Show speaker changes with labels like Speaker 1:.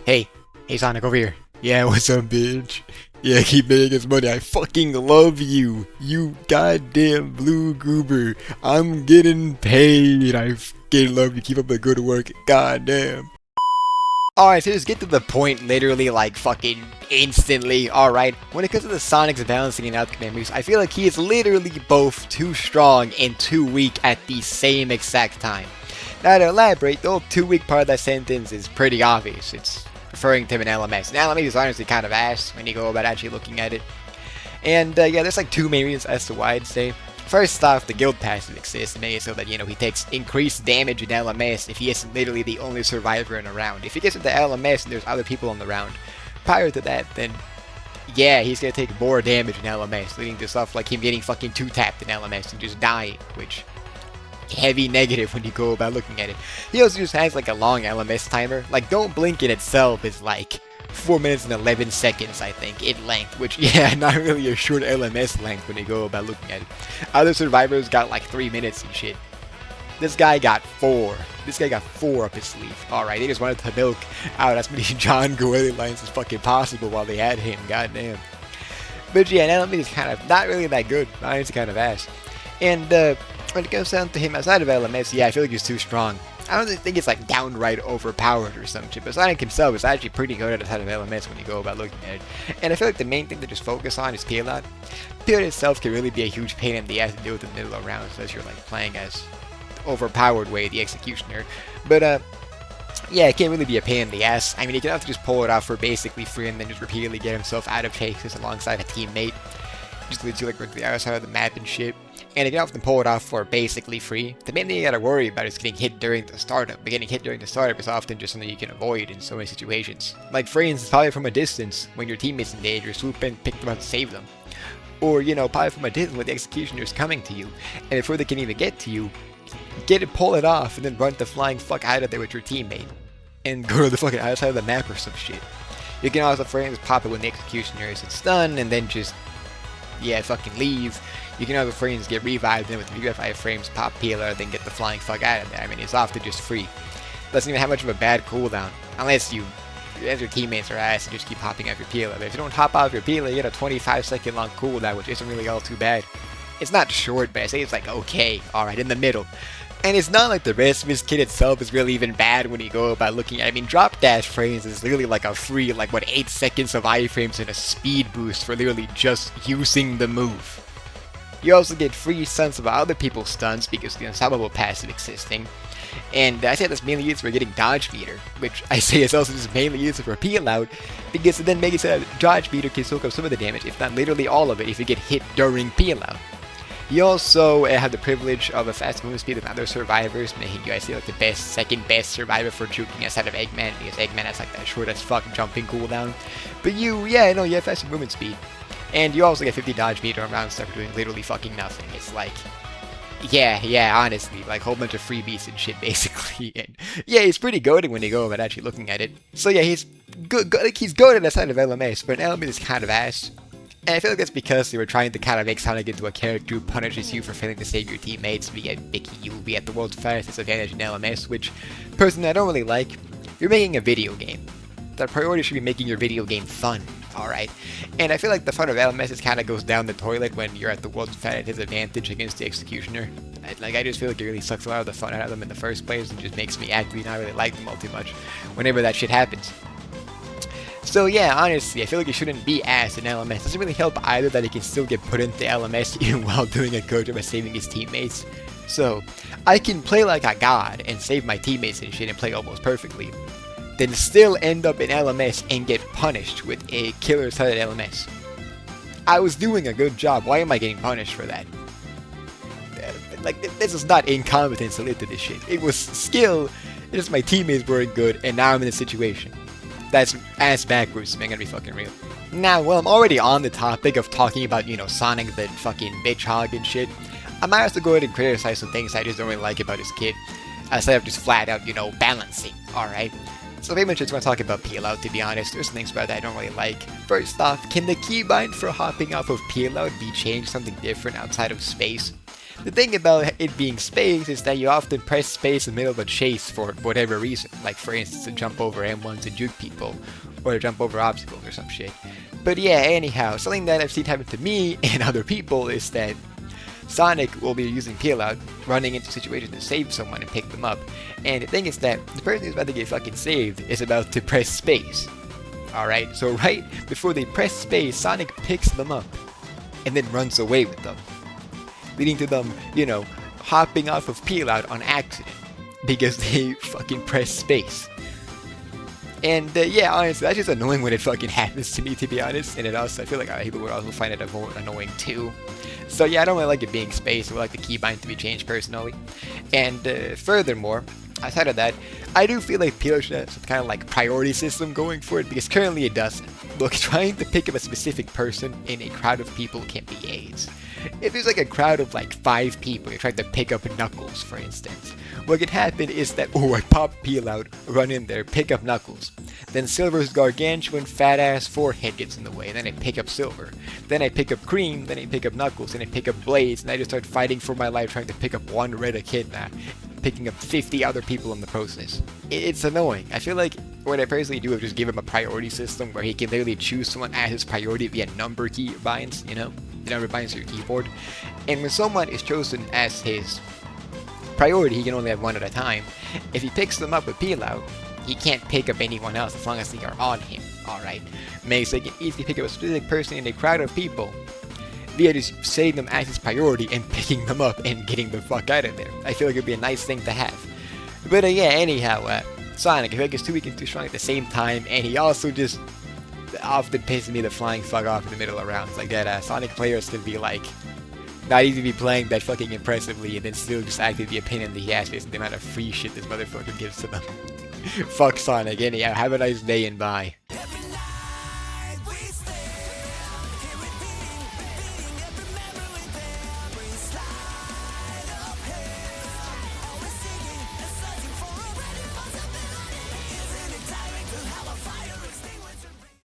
Speaker 1: Hey, hey Sonic, over here. Yeah, what's up, bitch? Yeah, keep making us money. I fucking love you. You goddamn blue goober. I'm getting paid. I fucking love you. Keep up the good work. Goddamn. Alright, so just get to the point literally like fucking instantly, alright? When it comes to the Sonic's balancing out command moves, I feel like he is literally both too strong and too weak at the same exact time. Now to elaborate, the whole too weak part of that sentence is pretty obvious. It's referring to an LMS. An LMS is honestly kind of ass when you go about actually looking at it. And yeah, there's like two main reasons as to why I'd say. First off, the guild passive exists, making it so that, he takes increased damage in LMS if he isn't literally the only survivor in a round. If he gets into LMS and there's other people in the round, prior to that, then yeah, he's gonna take more damage in LMS, leading to stuff like him getting fucking 2-tapped in LMS and just dying, which heavy negative when you go about looking at it. He also just has like a long LMS timer. Like, Don't Blink in itself is like 4 minutes and 11 seconds, I think, in length, which, yeah, not really a short LMS length when you go about looking at it. Other survivors got like 3 minutes and shit. This guy got 4. This guy got 4 up his sleeve. Alright, they just wanted to milk out as many John Goelli lines as fucking possible while they had him, goddamn. But yeah, LMS is kind of not really that good. It's kind of ass. And when it comes down to him outside of LMS, yeah, I feel like he's too strong. I don't think it's like downright overpowered or some shit, but Sonic himself is actually pretty good at the side of LMS when you go about looking at it. And I feel like the main thing to just focus on is peel out. Peel itself can really be a huge pain in the ass to deal with in the middle of rounds, as you're like playing as overpowered way, the Executioner. But yeah, it can't really be a pain in the ass. I mean, he can have to just pull it off for basically free and then just repeatedly get himself out of chases alongside a teammate. Just leads you like to the other side of the map and shit. And you can often pull it off for basically free. The main thing you gotta worry about is getting hit during the startup. But getting hit during the startup is often just something you can avoid in so many situations. Like, for instance, probably from a distance, when your teammate's in danger, swoop in, pick them up, and save them. Or, probably from a distance when the Executioner's coming to you. And before they can even get to you, pull it off, and then run the flying fuck out of there with your teammate. And go to the fucking outside of the map or some shit. You can also, for instance, pop it when the Executioner is stunned, and then just, yeah, fucking leave. You can have the frames get revived, and with 3-5 frames, pop peeler, then get the flying fuck out of there. I mean, it's often just free. Doesn't even have much of a bad cooldown, unless your teammates are ass and just keep hopping off your peeler. But if you don't hop off your peeler, you get a 25-second long cooldown, which isn't really all too bad. It's not short, but I say it's like okay, alright, in the middle. And it's not like the rest of his kit itself is really even bad when you go about looking at it. I mean, drop dash frames is literally like a free, 8 seconds of iframes and a speed boost for literally just using the move. You also get free stuns of other people's stuns because of the unstoppable passive existing. And I say that's mainly used for getting dodge meter, which I say is also just mainly used for peel out, because it then makes it so that dodge meter can soak up some of the damage, if not literally all of it, if you get hit during peel out. You also have the privilege of a fast movement speed than other survivors, making you, I say, like the second best survivor for juking outside of Eggman, because Eggman has like that short as fuck jumping cooldown. But you have faster movement speed. And you also get 50 dodge meter around stuff for doing literally fucking nothing. It's like, yeah, honestly, like a whole bunch of freebies and shit, basically. And yeah, he's pretty goated when you go about actually looking at it. So yeah, he's good, like he's goated outside of LMS, but LMS is kind of ass. And I feel like that's because they were trying to kind of make Sonic into a character who punishes you for failing to save your teammates, be you be at the world's fastest advantage in LMS, which, personally, I don't really like. You're making a video game. The priority should be making your video game fun, alright? And I feel like the fun of LMS kind of goes down the toilet when you're at the world's fastest advantage against the Executioner. I just feel like it really sucks a lot of the fun out of them in the first place and just makes me actually not really like them all too much whenever that shit happens. So yeah, honestly, I feel like he shouldn't be ass in LMS. It doesn't really help either that he can still get put into LMS even while doing a good job of saving his teammates. So, I can play like a god and save my teammates and shit and play almost perfectly, then still end up in LMS and get punished with a killer-sided LMS. I was doing a good job, why am I getting punished for that? Like, this is not incompetence to lead to this shit. It was skill, it's just my teammates weren't good, and now I'm in a situation. That's ass backwards, man, gonna be fucking real. Now, well, I'm already on the topic of talking about, Sonic the fucking bitch hog and shit. I might have to go ahead and criticize some things I just don't really like about his kit, instead of just flat out, balancing, alright? So pretty much just want to talk about peel out, to be honest. There's things about that I don't really like. First off, can the keybind for hopping off of peel out be changed something different outside of space? The thing about it being space is that you often press space in the middle of a chase for whatever reason, like for instance to jump over M1s to juke people, or to jump over obstacles or some shit. But yeah, anyhow, something that I've seen happen to me and other people is that Sonic will be using peel out, running into situations to save someone and pick them up. And the thing is that the person who's about to get fucking saved is about to press space. Alright, so right before they press space, Sonic picks them up and then runs away with them, leading to them, you know, hopping off of peel out on accident because they fucking press space. And yeah, honestly, that's just annoying when it fucking happens to me, to be honest. And it also, I feel like people would also find it annoying too. So yeah, I don't really like it being space. I would like the keybind to be changed personally. And furthermore, outside of that, I do feel like Peel should have some kind of like priority system going for it, because currently it doesn't. Look, trying to pick up a specific person in a crowd of people can be AIDS. If there's like a crowd of like 5 people, you're trying to pick up Knuckles, for instance. What can happen is that, oh, I pop Peel out, run in there, pick up Knuckles. Then Silver's gargantuan fat ass forehead gets in the way, then I pick up Silver. Then I pick up Cream, then I pick up Knuckles, then I pick up Blaze, and I just start fighting for my life trying to pick up one red echidna, picking up 50 other people in the process. It's annoying. I feel like what I personally do is just give him a priority system where he can literally choose someone as his priority via number key binds, you know? The number binds to your keyboard. And when someone is chosen as his priority, he can only have one at a time. If he picks them up with peel out, he can't pick up anyone else as long as they are on him, alright? Makes it easy to pick up a specific person in a crowd of people via just setting them as his priority and picking them up and getting the fuck out of there. I feel like it'd be a nice thing to have. But yeah, anyhow, Sonic, I feel like he's too weak and too strong at the same time, and he also just often pisses me the flying fuck off in the middle of rounds. Like that, Sonic players can be like, not even be playing that fucking impressively and then still just acting the opinion that he has based on the amount of free shit this motherfucker gives to them. Fuck Sonic, anyhow, have a nice day and bye.